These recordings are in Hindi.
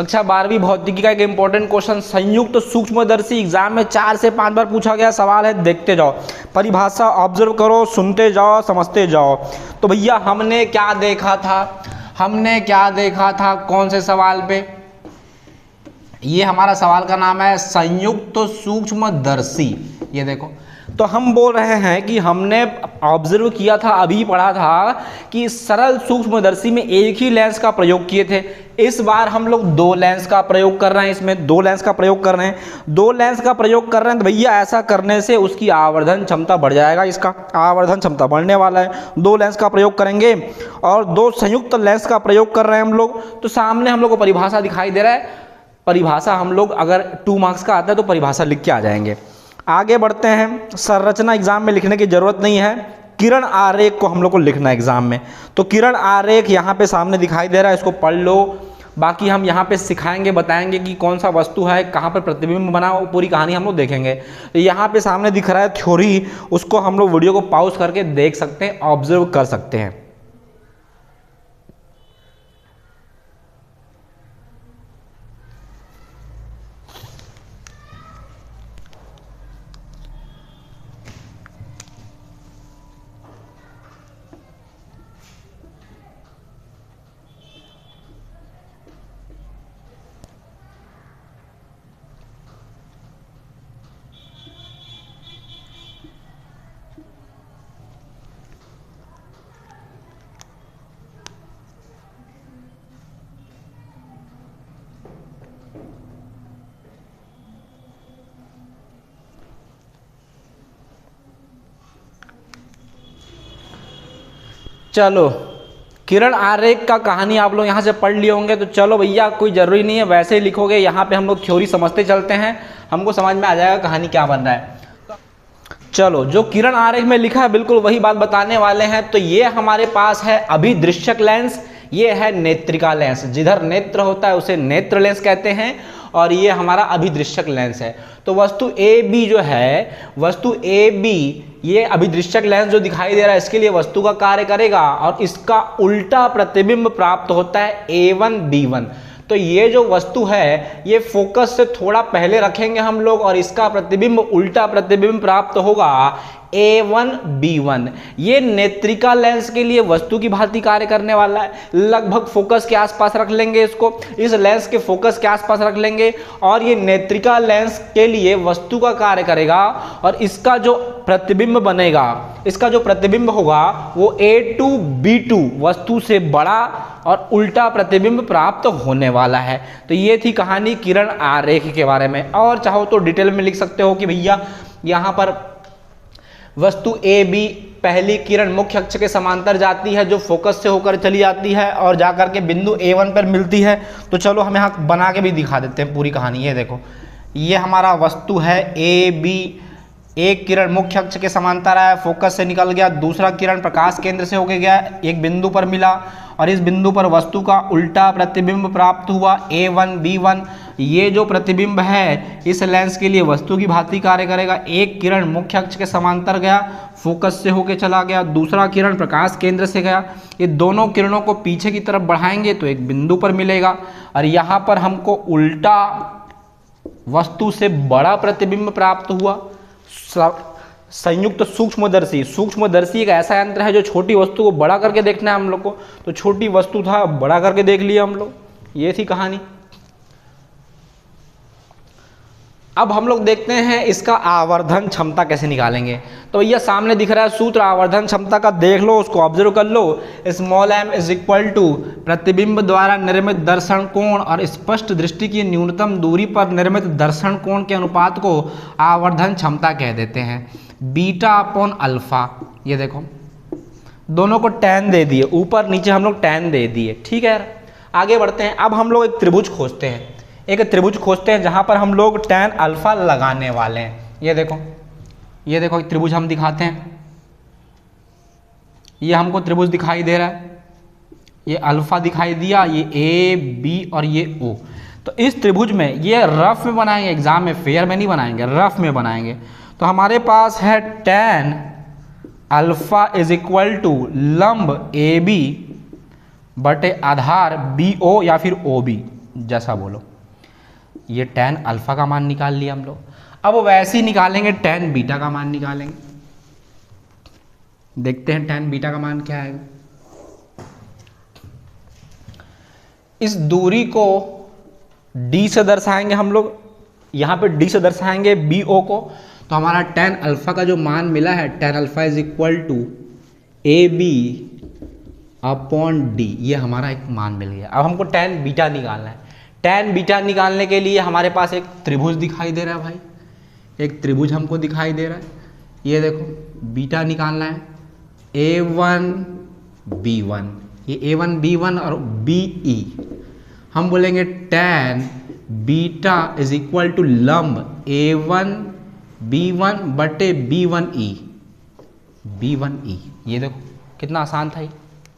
कक्षा 12वीं भौतिकी का एक इंपॉर्टेंट क्वेश्चन, संयुक्त सूक्ष्मदर्शी, एग्जाम में 4 से 5 बार पूछा गया सवाल है, देखते जाओ, परिभाषा ऑब्जर्व करो, सुनते जाओ, समझते जाओ। तो भैया हमने क्या देखा था, कौन से सवाल पे? ये हमारा सवाल का नाम है संयुक्त सूक्ष्मदर्शी। ये देखो, तो हम बोल रहे हैं कि हमने ऑब्जर्व किया था, अभी पढ़ा था कि सरल सूक्ष्मदर्शी में एक ही लेंस का प्रयोग किए थे। इस बार हम लोग 2 लेंस का प्रयोग कर रहे हैं, इसमें 2 लेंस का प्रयोग कर रहे हैं, 2 लेंस का प्रयोग कर रहे हैं। तो भैया ऐसा करने से उसकी आवर्धन क्षमता बढ़ जाएगा, इसका आवर्धन क्षमता बढ़ने वाला है। 2 लेंस का प्रयोग करेंगे और 2 संयुक्त लेंस का प्रयोग कर रहे हैं हम लोग। तो सामने हम लोग को परिभाषा दिखाई दे रहा है, परिभाषा हम लोग अगर 2 मार्क्स का आता है तो परिभाषा लिख के आ जाएंगे। आगे बढ़ते हैं। संरचना एग्जाम में लिखने की जरूरत नहीं है, किरण आरेख को हम लोग को लिखना है एग्जाम में। तो किरण आरेख यहाँ पे सामने दिखाई दे रहा है, इसको पढ़ लो। बाकी हम यहाँ पे सिखाएंगे, बताएंगे कि कौन सा वस्तु है, कहाँ पर प्रतिबिंब बना, वो पूरी कहानी हम लोग देखेंगे। तो यहाँ पे सामने दिख रहा है थ्योरी, उसको हम लोग वीडियो को पॉज करके देख सकते हैं, ऑब्जर्व कर सकते हैं। चलो, किरण आरेख का कहानी आप लोग यहाँ से पढ़ लिए होंगे। तो चलो भैया, कोई ज़रूरी नहीं है, वैसे ही लिखोगे। यहाँ पे हम लोग थ्योरी समझते चलते हैं, हमको समझ में आ जाएगा कहानी क्या बन रहा है। चलो, जो किरण आरेख में लिखा है बिल्कुल वही बात बताने वाले हैं। तो ये हमारे पास है अभिदृश्यक लेंस, ये है नेत्रिका लेंस। जिधर नेत्र होता है उसे नेत्र लेंस कहते हैं, और ये हमारा अभिदृश्यक लेंस है। तो वस्तु ए बी जो है, वस्तु ए बी, ये अभिदृश्यक लेंस जो दिखाई दे रहा है इसके लिए वस्तु का कार्य करेगा, और इसका उल्टा प्रतिबिंब प्राप्त होता है A1 B1। तो ये जो वस्तु है ये फोकस से थोड़ा पहले रखेंगे हम लोग, और इसका प्रतिबिंब, उल्टा प्रतिबिंब प्राप्त होगा A1 B1। ये नेत्रिका लेंस के लिए वस्तु की भांति कार्य करने वाला है। लगभग फोकस के आसपास रख लेंगे इसको, इस लेंस के फोकस के आसपास रख लेंगे, और ये नेत्रिका लेंस के लिए वस्तु का कार्य करेगा, और इसका जो प्रतिबिंब बनेगा, इसका जो प्रतिबिंब होगा वो A2 B2 वस्तु से बड़ा और उल्टा प्रतिबिंब प्राप्त होने वाला है। तो ये थी कहानी किरण आरेख के बारे में। और चाहो तो डिटेल में लिख सकते हो कि भैया यहाँ पर वस्तु ए बी पहली किरण मुख्य अक्ष के समांतर जाती है, जो फोकस से होकर चली जाती है और जाकर के बिंदु A1 पर मिलती है। तो चलो हम यहाँ बना के भी दिखा देते हैं पूरी कहानी। ये देखो, ये हमारा वस्तु है ए बी, एक किरण मुख्य अक्ष के समांतर आया, फोकस से निकल गया, दूसरा किरण प्रकाश केंद्र से होकर गया, एक बिंदु पर मिला, और इस बिंदु पर वस्तु का उल्टा प्रतिबिंब प्राप्त हुआ A1 B1। ये जो प्रतिबिंब है इस लेंस के लिए वस्तु की भांति कार्य करेगा। एक किरण मुख्य अक्ष के समांतर गया, फोकस से होकर चला गया, दूसरा किरण प्रकाश केंद्र से गया। ये दोनों किरणों को पीछे की तरफ बढ़ाएंगे तो एक बिंदु पर मिलेगा, और यहाँ पर हमको उल्टा वस्तु से बड़ा प्रतिबिंब प्राप्त हुआ। संयुक्त सूक्ष्मदर्शी, सूक्ष्मदर्शी एक ऐसा यंत्र है जो छोटी वस्तु को बड़ा करके देखना है हम लोग को। तो छोटी वस्तु था, बड़ा करके देख लिया हम लोग। ये थी कहानी। अब हम लोग देखते हैं इसका आवर्धन क्षमता कैसे निकालेंगे। तो भैया सामने दिख रहा है सूत्र आवर्धन क्षमता का, देख लो, उसको ऑब्जर्व कर लो। Small m is equal to प्रतिबिंब द्वारा निर्मित दर्शन कोण और स्पष्ट दृष्टि की न्यूनतम दूरी पर निर्मित दर्शन कोण के अनुपात को आवर्धन क्षमता कह देते हैं। बीटा अपॉन अल्फा, ये देखो दोनों को tan दे दिए, ऊपर नीचे हम लोग tan दे दिए। ठीक है, आगे बढ़ते हैं। अब हम लोग एक त्रिभुज खोजते हैं, एक त्रिभुज खोजते हैं जहां पर हम लोग tan अल्फा लगाने वाले हैं। ये देखो, ये देखो एक त्रिभुज हम दिखाते हैं। ये हमको त्रिभुज दिखाई दे रहा है, ये अल्फा दिखाई दिया, ये ए बी और ये ओ। तो इस त्रिभुज में ये रफ में बनाएंगे, एग्जाम में फेयर में नहीं बनाएंगे, रफ में बनाएंगे। तो हमारे पास है tan alpha is equal to लंब ए बी बटे आधार बी ओ या फिर ओ बी, जैसा बोलो। ये tan अल्फ़ा का मान निकाल लिया हम लोग। अब वैसे ही निकालेंगे tan बीटा का मान निकालेंगे। देखते हैं tan बीटा का मान क्या है। इस दूरी को d से दर्शाएंगे हम लोग, यहाँ पे d से दर्शाएंगे BO को। तो हमारा tan अल्फ़ा का जो मान मिला है, tan alpha is equal to AB upon D, ये हमारा एक मान मिल गया। अब हमको tan बीटा निकालना है। tan बीटा निकालने के लिए हमारे पास एक त्रिभुज दिखाई दे रहा है भाई, एक त्रिभुज हमको दिखाई दे रहा है। ये देखो बीटा निकालना है, A1 B1, ये A1 B1 और BE। हम बोलेंगे tan beta is equal to लंब A1 B1 बटे B1E, B1E। ये देखो कितना आसान था ये।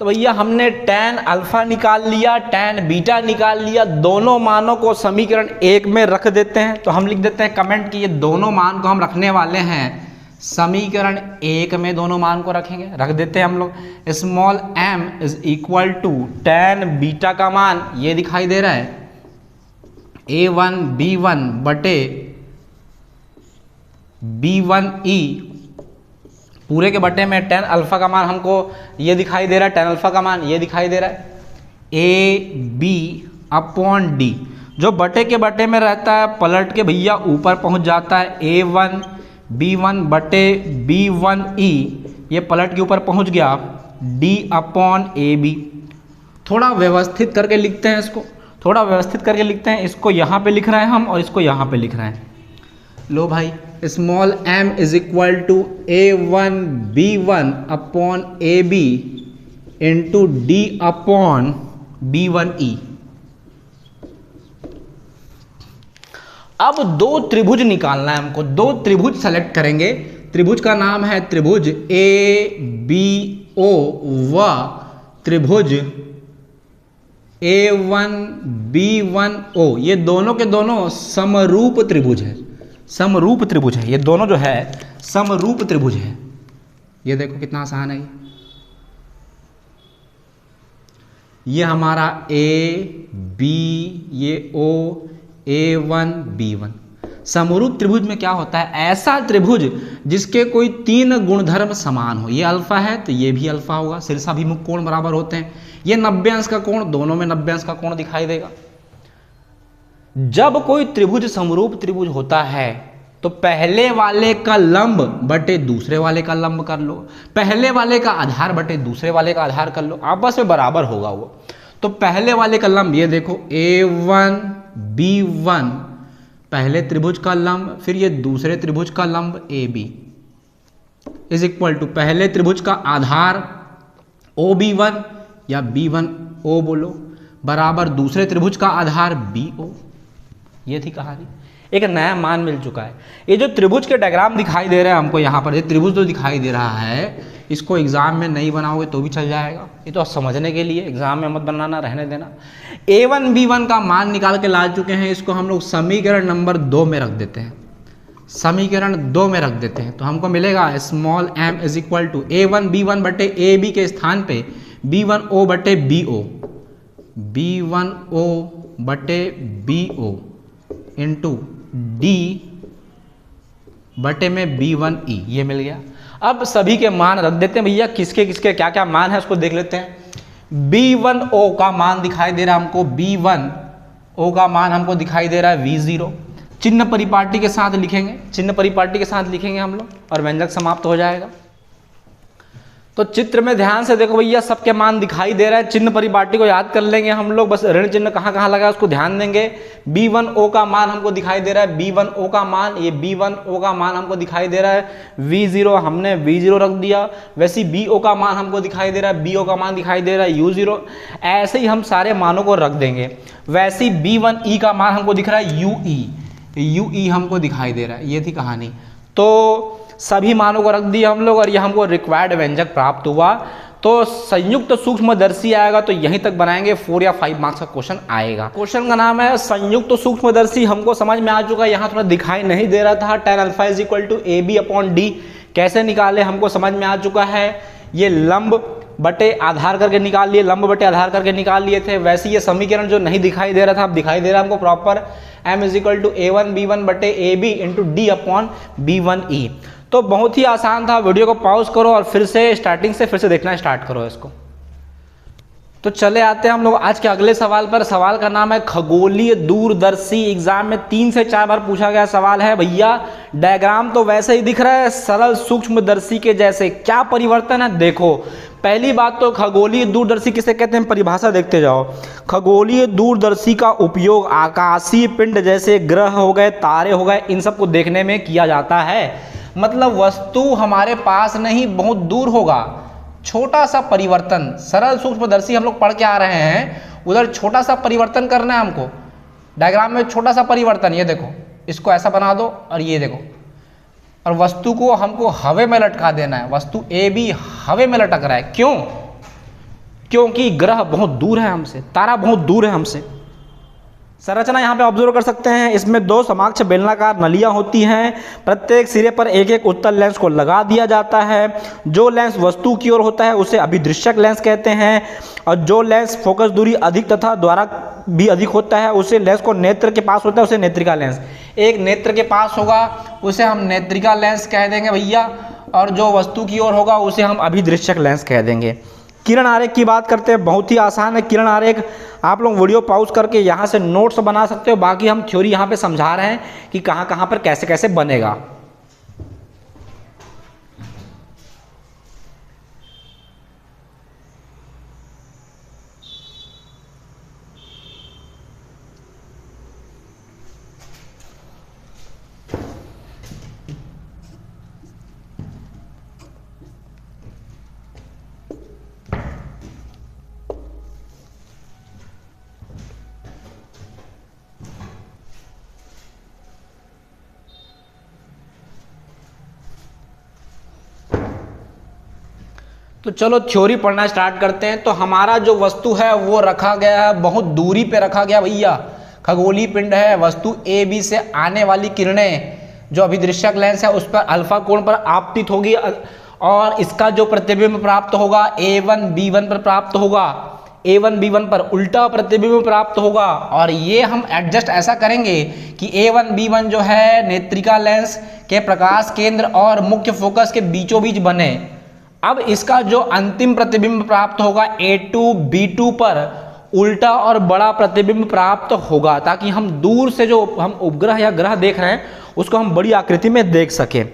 तो भैया हमने tan अल्फ़ा निकाल लिया, tan बीटा निकाल लिया, दोनों मानों को समीकरण 1 में रख देते हैं। तो हम लिख देते हैं कमेंट कि ये दोनों मान को हम रखने वाले हैं समीकरण 1 में, दोनों मान को रखेंगे, रख देते हैं हम लोग। Small m is equal to tan beta का मान ये दिखाई दे रहा है A1 B1 बटे B1E, पूरे के बटे में tan अल्फ़ा का मान हमको ये दिखाई दे रहा है, tan अल्फ़ा का मान ये दिखाई दे रहा है AB अपॉन D। जो बटे के बटे में रहता है पलट के भैया ऊपर पहुंच जाता है, A1 B1 बटे B1E, ये पलट के ऊपर पहुंच गया D अपॉन AB। थोड़ा व्यवस्थित करके लिखते हैं इसको, थोड़ा व्यवस्थित करके लिखते हैं। इसको यहाँ पे लिख रहे हैं हम और इसको यहाँ पे लिख रहे हैं। लो भाई, small m is equal to A1 B1 upon AB into D upon B1E। अब दो त्रिभुज निकालना है हमको, दो त्रिभुज सेलेक्ट करेंगे। त्रिभुज का नाम है त्रिभुज ABO व त्रिभुज A1 B1O। ये दोनों के दोनों समरूप त्रिभुज है, समरूप त्रिभुज है। ये दोनों जो है समरूप त्रिभुज है। ये देखो कितना आसान है ये हमारा A B, ये O, A1 B1। समरूप त्रिभुज में क्या होता है, ऐसा त्रिभुज जिसके कोई तीन गुणधर्म समान हो। ये अल्फा है तो ये भी अल्फा होगा, शीर्षाभिमुख कोण बराबर होते हैं। ये 90 अंश का कोण, दोनों में 90 अंश का कोण दिखाई देगा। जब कोई त्रिभुज समरूप त्रिभुज होता है तो पहले वाले का लंब बटे दूसरे वाले का लंब कर लो, पहले वाले का आधार बटे दूसरे वाले का आधार कर लो, आपस में बराबर होगा वो। तो पहले वाले का लंब ये देखो A1 B1, पहले त्रिभुज का लंब, फिर ये दूसरे त्रिभुज का लंब AB इज इक्वल टू पहले त्रिभुज का आधार OB1 या B1O बोलो बराबर दूसरे त्रिभुज का आधार BO। ये थी कहानी। एक नया मान मिल चुका है। ये जो त्रिभुज के डायग्राम दिखाई दे रहे हैं हमको यहाँ पर, ये त्रिभुज जो दिखाई दे रहा है, इसको एग्जाम में नहीं बनाओगे तो भी चल जाएगा। ये तो समझने के लिए, एग्जाम में मत बनाना, रहने देना। A1 B1 का मान निकाल के ला चुके हैं, इसको हम लोग समीकरण नंबर 2 में रख देते हैं, समीकरण 2 में रख देते हैं। तो हमको मिलेगा small m is equal to A1 B1 बटे AB के स्थान पे B1O बटे BO, B1O बटे BO इंटू D बटे में B1E, ये मिल गया। अब सभी के मान रख देते हैं भैया, किसके किसके क्या क्या मान है उसको देख लेते हैं। B1O का मान दिखाई दे रहा है हमको, B1O का मान हमको दिखाई दे रहा है V0। चिन्ह परिपाटी के साथ लिखेंगे, चिन्ह परिपाटी के साथ लिखेंगे हम लोग और व्यंजक समाप्त हो जाएगा। तो चित्र में ध्यान से देखो भैया, सबके मान दिखाई दे रहा है। चिन्ह परिपाटी को याद कर लेंगे हम लोग, बस ऋण चिन्ह कहाँ कहाँ लगा है उसको ध्यान देंगे। B1O का मान हमको दिखाई दे रहा है, B1O का मान, ये B1O का मान हमको दिखाई दे रहा है V0, हमने V0 रख दिया। वैसे ही BO का मान हमको दिखाई दे रहा है, BO का मान दिखाई दे रहा है U0। ऐसे ही हम सारे मानों को रख देंगे। वैसे ही B1E का मान हमको दिख रहा है UE हमको दिखाई दे रहा है। ये थी कहानी। तो सभी मानों को रख दिया हम लोग और ये हमको रिक्वायर्ड व्यंजक प्राप्त हुआ। तो संयुक्त सूक्ष्मदर्शी आएगा तो यहीं तक बनाएंगे, 4 या 5 मार्क्स का क्वेश्चन आएगा। क्वेश्चन का नाम है संयुक्त सूक्ष्मदर्शी। हमको समझ में आ चुका है, यहाँ थोड़ा दिखाई नहीं दे रहा था। tan alpha is equal to AB upon D कैसे निकाले हमको समझ में आ चुका है। ये लंब बटे आधार करके निकाल लिए, लंब बटे आधार करके निकाल लिए थे। वैसे ये समीकरण जो नहीं दिखाई दे रहा था अब दिखाई दे रहा है हमको proper, m is equal to a1b1 बटे ab into D upon b1e। तो बहुत ही आसान था। वीडियो को पॉज करो और फिर से स्टार्टिंग से फिर से देखना स्टार्ट करो इसको। तो चले आते हैं हम लोग आज के अगले सवाल पर। सवाल का नाम है खगोलीय दूरदर्शी। एग्जाम में 3 से 4 बार पूछा गया सवाल है भैया। डायग्राम तो वैसे ही दिख रहा है सरल सूक्ष्मदर्शी के जैसे, क्या परिवर्तन है देखो। पहली बात तो खगोलीय दूरदर्शी किसे कहते हैं, परिभाषा देखते जाओ। खगोलीय दूरदर्शी का उपयोग आकाशीय पिंड जैसे ग्रह हो गए, तारे हो गए, इन सबको देखने में किया जाता है। मतलब वस्तु हमारे पास नहीं बहुत दूर होगा, छोटा सा परिवर्तन, सरल सूक्ष्मदर्शी हम लोग पढ़ के आ रहे हैं, उधर छोटा सा परिवर्तन करना है हमको। डायग्राम में छोटा सा परिवर्तन, ये देखो इसको ऐसा बना दो और ये देखो, और वस्तु को हमको हवा में लटका देना है। वस्तु ए बी हवा में लटक रहा है, क्यों? क्योंकि ग्रह बहुत दूर है हमसे, तारा बहुत दूर है हमसे। संरचना यहाँ पे ऑब्जर्व कर सकते हैं, इसमें 2 समाक्ष बेलनाकार नलियाँ होती हैं। प्रत्येक सिरे पर एक एक उत्तल लेंस को लगा दिया जाता है। जो लेंस वस्तु की ओर होता है उसे अभिदृश्यक लेंस कहते हैं, और जो लेंस फोकस दूरी अधिक तथा द्वारा भी अधिक होता है उसे लेंस को नेत्र के पास होता है उसे नेत्रिका लेंस। एक नेत्र के पास होगा उसे हम नेत्रिका लेंस कह देंगे भैया, और जो वस्तु की ओर होगा उसे हम अभिदृश्यक लेंस कह देंगे। किरण आरेख की बात करते हैं, बहुत ही आसान है किरण आरेख। आप लोग वीडियो पॉज करके यहाँ से नोट्स बना सकते हो, बाकी हम थ्योरी यहाँ पे समझा रहे हैं कि कहाँ कहाँ पर कैसे कैसे बनेगा। तो चलो थ्योरी पढ़ना स्टार्ट करते हैं। तो हमारा जो वस्तु है वो रखा गया है, बहुत दूरी पे रखा गया भैया। खगोलीय पिंड है, वस्तु ए बी से आने वाली किरणें जो अभिदृश्यक लेंस है उस पर अल्फा कोण पर आपतित होगी, और इसका जो प्रतिबिंब प्राप्त होगा A1 B1 पर प्राप्त होगा, A1 B1 पर उल्टा प्रतिबिंब प्राप्त होगा। और ये हम एडजस्ट ऐसा करेंगे कि A1 B1 जो है नेत्रिका लेंस के प्रकाश केंद्र और मुख्य फोकस के बीचों बीच बने। अब इसका जो अंतिम प्रतिबिंब प्राप्त होगा A2 B2 पर उल्टा और बड़ा प्रतिबिंब प्राप्त होगा, ताकि हम दूर से जो हम उपग्रह या ग्रह देख रहे हैं उसको हम बड़ी आकृति में देख सकें।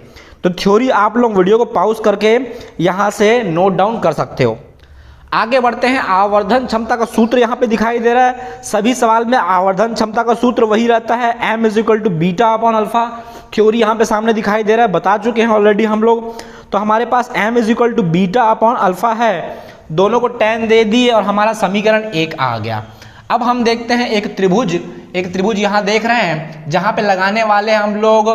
तो थ्योरी आप लोग वीडियो को पॉज करके यहाँ से नोट डाउन कर सकते हो। आगे बढ़ते हैं। आवर्धन क्षमता का सूत्र यहाँ पे दिखाई दे रहा है। सभी सवाल में आवर्धन क्षमता का सूत्र वही रहता है, m is equal to beta upon alpha. Theory यहाँ पे सामने दिखाई दे रहा है, बता चुके हैं ऑलरेडी हम लोग। तो हमारे पास m is equal to beta upon alpha है, दोनों को tan दे दिए और हमारा समीकरण 1 आ गया। अब हम देखते हैं एक त्रिभुज यहाँ देख रहे हैं जहाँ पे लगाने वाले हम लोग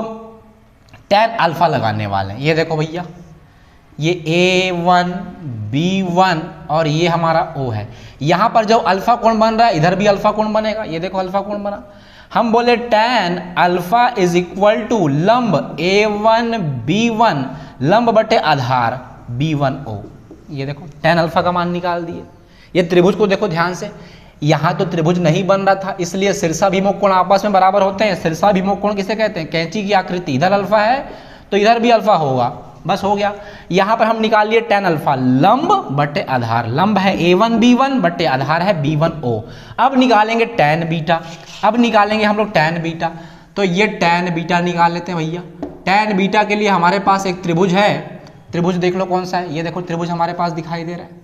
tan अल्फा लगाने वाले हैं। ये देखो भैया, ये A1 B1 और ये हमारा O है। यहाँ पर जो अल्फा कोण बन रहा है इधर भी अल्फा कोण बनेगा। ये देखो अल्फा कोण बना। हम बोले tan alpha is equal to लंब A1 B1 लंब बटे आधार B1O। ये देखो tan अल्फा का मान निकाल दिए। ये त्रिभुज को देखो ध्यान से, यहाँ तो त्रिभुज नहीं बन रहा था इसलिए शीर्षाभिमुख कोण आपस में बराबर होते हैं। शीर्षाभिमुख कोण किसे कहते हैं? कैंची की आकृति, इधर अल्फा है तो इधर भी अल्फा होगा, बस हो गया। यहाँ पर हम निकाल लिए tan अल्फा लंब बटे आधार। लंब है A1 B1 बटे आधार है B1O। अब निकालेंगे tan बीटा, अब निकालेंगे हम लोग tan बीटा। तो ये tan बीटा निकाल लेते हैं भैया। tan बीटा के लिए हमारे पास एक त्रिभुज है, त्रिभुज देख लो कौन सा है। ये देखो त्रिभुज हमारे पास दिखाई दे रहा है,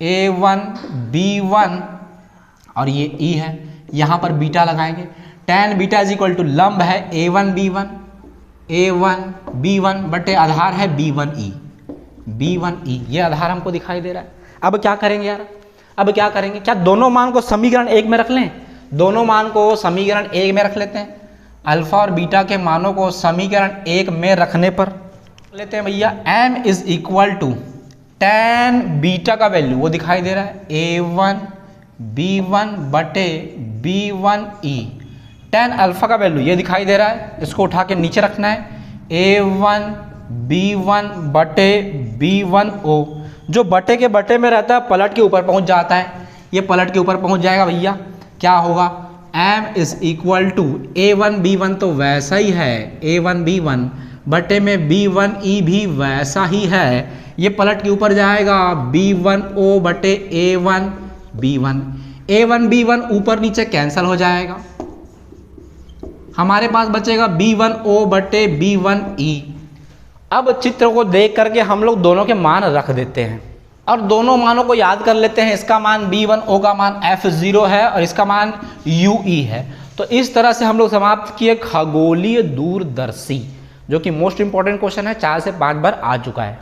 A1 B1 और ये E है। यहाँ पर बीटा लगाएंगे। tan beta is equal to लंब है A1 B1 बटे आधार है B1E। ये आधार हमको दिखाई दे रहा है। अब क्या करेंगे यार, अब क्या करेंगे? क्या दोनों मान को समीकरण 1 में रख लें? दोनों मान को समीकरण 1 में रख लेते हैं। अल्फा और बीटा के मानों को समीकरण 1 में रखने पर लेते हैं भैया m is equal to tan beta का वैल्यू वो दिखाई दे रहा है A1 B1 बटे B1E। tan अल्फा का वैल्यू ये दिखाई दे रहा है, इसको उठा के नीचे रखना है A1 B1 बटे B1O। जो बटे के बटे में रहता है पलट के ऊपर पहुंच जाता है, ये पलट के ऊपर पहुंच जाएगा भैया। क्या होगा, m is equal to a1 b1 तो वैसा ही है, a1 b1 बटे में b1 e भी वैसा ही है, ये पलट के ऊपर जाएगा b1 o बटे a1 b1, a1 b1 ऊपर नीचे कैंसिल हो जाएगा, हमारे पास बचेगा b1 o बटे b1 e। अब चित्र को देख करके हम लोग दोनों के मान रख देते हैं और दोनों मानों को याद कर लेते हैं। इसका मान b1 o का मान f0 है और इसका मान ue है। तो इस तरह से हम लोग समाप्त किए खगोलीय दूरदर्शी, जो कि मोस्ट इंपॉर्टेंट क्वेश्चन है, 4 से 5 बार आ चुका है।